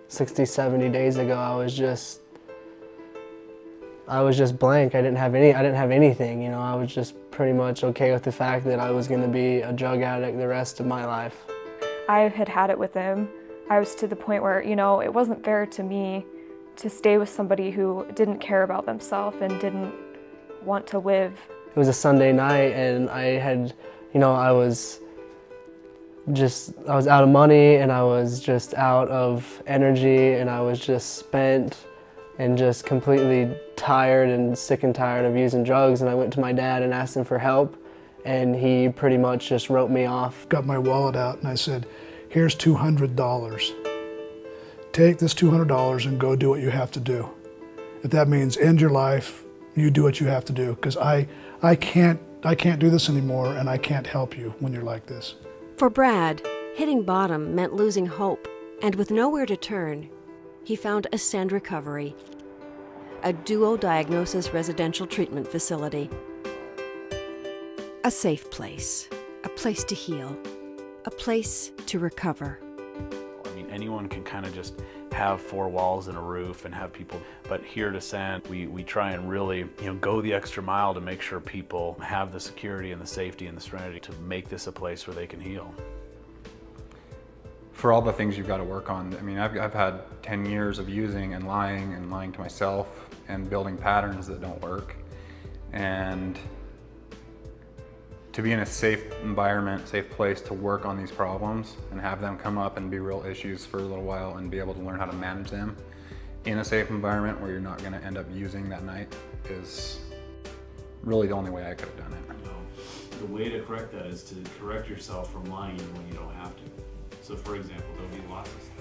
60, 70 days ago, I was just blank. I didn't have anything, you know. I was just pretty much okay with the fact that I was going to be a drug addict the rest of my life. I had had it with him. I was to the point where, you know, it wasn't fair to me to stay with somebody who didn't care about themselves and didn't want to live. It was a Sunday night, and I had, you know, I was out of money, and I was just out of energy, and I was just spent and just completely tired and sick and tired of using drugs. And I went to my dad and asked him for help, and he pretty much just wrote me off. Got my wallet out and I said, here's $200. Take this $200 and go do what you have to do. If that means end your life, you do what you have to do, because I can't do this anymore, and I can't help you when you're like this. For Brad, hitting bottom meant losing hope, and with nowhere to turn, he found Ascend Recovery, a duo-diagnosis residential treatment facility. A safe place, a place to heal, a place to recover. I mean, anyone can kind of just have four walls and a roof and have people, but here at Ascend, we try and really, you know, go the extra mile to make sure people have the security and the safety and the serenity to make this a place where they can heal. For all the things you've got to work on, I mean, I've had 10 years of using and lying to myself and building patterns that don't work. And to be in a safe environment, safe place to work on these problems and have them come up and be real issues for a little while and be able to learn how to manage them in a safe environment where you're not going to end up using that night is really the only way I could have done it. The way to correct that is to correct yourself from lying when you don't have to. So for example, there'll be lots of stuff.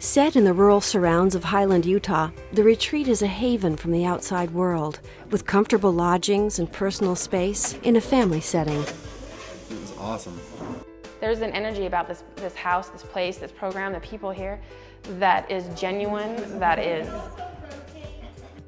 Set in the rural surrounds of Highland, Utah, the retreat is a haven from the outside world, with comfortable lodgings and personal space in a family setting. It was awesome. There's an energy about this house, this place, this program, the people here that is genuine,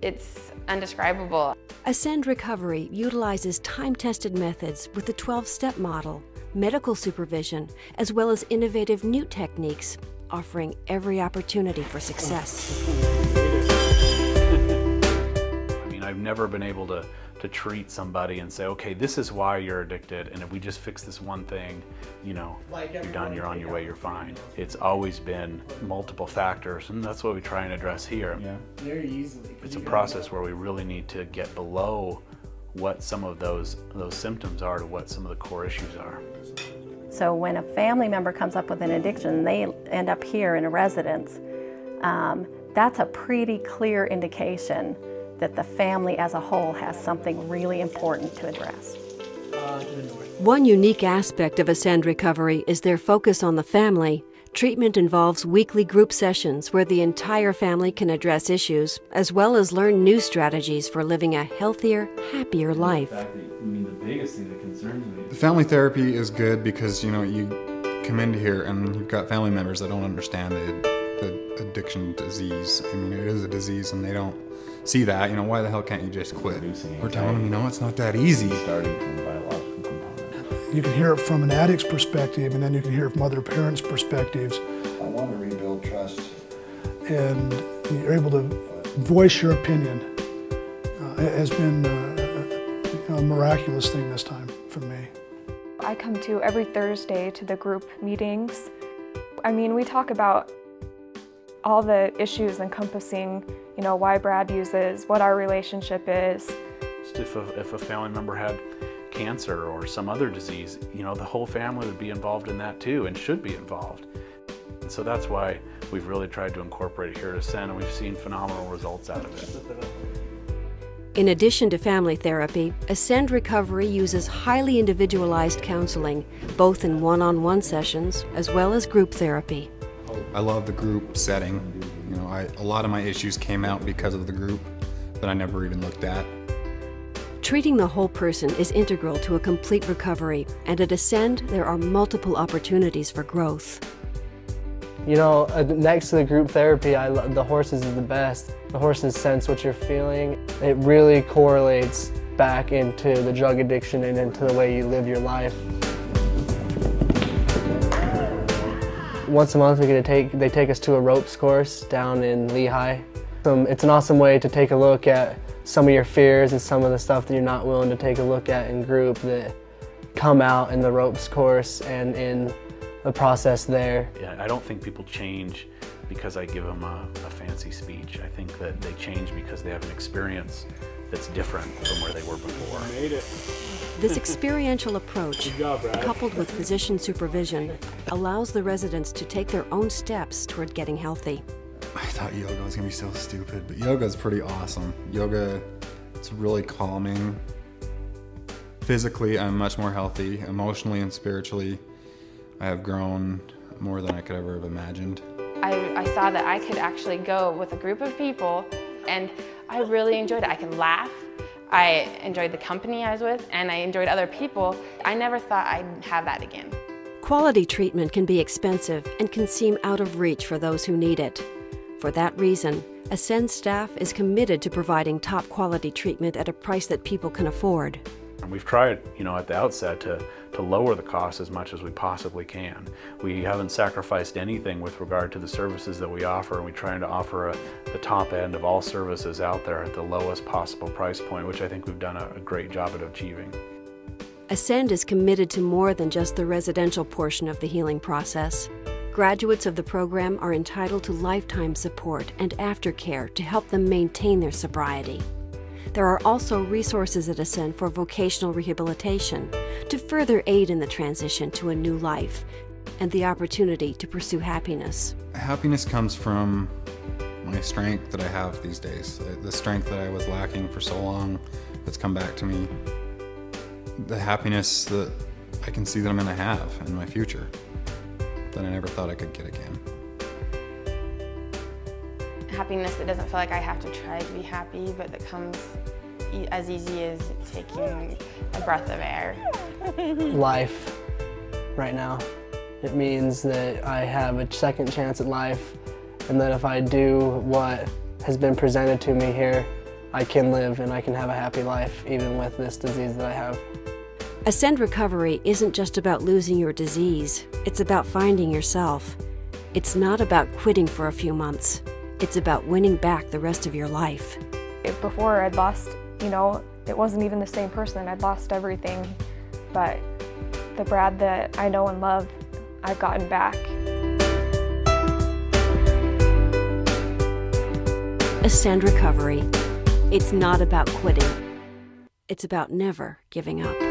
it's undescribable. Ascend Recovery utilizes time-tested methods with the 12-step model, medical supervision, as well as innovative new techniques, offering every opportunity for success. I mean, I've never been able to treat somebody and say, okay, this is why you're addicted, and if we just fix this one thing, you know, you're done, you're on your way, you're fine. It's always been multiple factors, and that's what we try and address here. Yeah. Very easily. It's a process where we really need to get below what some of those symptoms are to what some of the core issues are. So when a family member comes up with an addiction, they end up here in a residence, that's a pretty clear indication that the family as a whole has something really important to address. One unique aspect of Ascend Recovery is their focus on the family. Treatment involves weekly group sessions where the entire family can address issues, as well as learn new strategies for living a healthier, happier life. I mean, the biggest thing that concerns me. The family therapy is good because, you know, you come into here and you've got family members that don't understand the addiction disease. I mean, it is a disease and they don't see that. You know, why the hell can't you just quit? We're telling them, you know, it's not that easy. Starting from the biological component. You can hear it from an addict's perspective, and then you can hear it from other parents' perspectives. I want to rebuild trust. And you're able to voice your opinion. It has been a miraculous thing this time for me. I come to every Thursday to the group meetings. I mean, we talk about all the issues encompassing, you know, why Brad uses, what our relationship is. If a family member had cancer or some other disease, you know, the whole family would be involved in that too and should be involved. And so that's why we've really tried to incorporate it here at Ascend, and we've seen phenomenal results out of it. In addition to family therapy, Ascend Recovery uses highly individualized counseling, both in one-on-one sessions as well as group therapy. I love the group setting. You know, a lot of my issues came out because of the group that I never even looked at. Treating the whole person is integral to a complete recovery, and at Ascend, there are multiple opportunities for growth. You know, next to the group therapy, the horses is the best. The horses sense what you're feeling. It really correlates back into the drug addiction and into the way you live your life. Once a month they take us to a ropes course down in Lehigh. It's an awesome way to take a look at some of your fears and some of the stuff that you're not willing to take a look at in group that come out in the ropes course and in the process there. Yeah, I don't think people change because I give them a fancy speech. I think that they change because they have an experience that's different from where they were before. You made it. This experiential approach, Good job, Brad. coupled with physician supervision, allows the residents to take their own steps toward getting healthy. I thought yoga was gonna be so stupid, but yoga is pretty awesome. Yoga, it's really calming. Physically, I'm much more healthy. Emotionally and spiritually, I have grown more than I could ever have imagined. I saw that I could actually go with a group of people, and I really enjoyed it. I could laugh. I enjoyed the company I was with, and I enjoyed other people. I never thought I'd have that again. Quality treatment can be expensive and can seem out of reach for those who need it. For that reason, Ascend staff is committed to providing top quality treatment at a price that people can afford. And we've tried, at the outset to lower the cost as much as we possibly can. We haven't sacrificed anything with regard to the services that we offer, and we're trying to offer the top end of all services out there at the lowest possible price point, which I think we've done a great job at achieving. Ascend is committed to more than just the residential portion of the healing process. Graduates of the program are entitled to lifetime support and aftercare to help them maintain their sobriety. There are also resources at Ascend for vocational rehabilitation to further aid in the transition to a new life and the opportunity to pursue happiness. Happiness comes from my strength that I have these days. The strength that I was lacking for so long that's come back to me. The happiness that I can see that I'm going to have in my future that I never thought I could get again. Happiness that doesn't feel like I have to try to be happy, but that comes as easy as taking a breath of air. Life right now. It means that I have a second chance at life, and that if I do what has been presented to me here, I can live and I can have a happy life even with this disease that I have. Ascend Recovery isn't just about losing your disease, it's about finding yourself. It's not about quitting for a few months. It's about winning back the rest of your life. Before I'd lost, it wasn't even the same person. I'd lost everything. But the Brad that I know and love, I've gotten back. Ascend Recovery. It's not about quitting. It's about never giving up.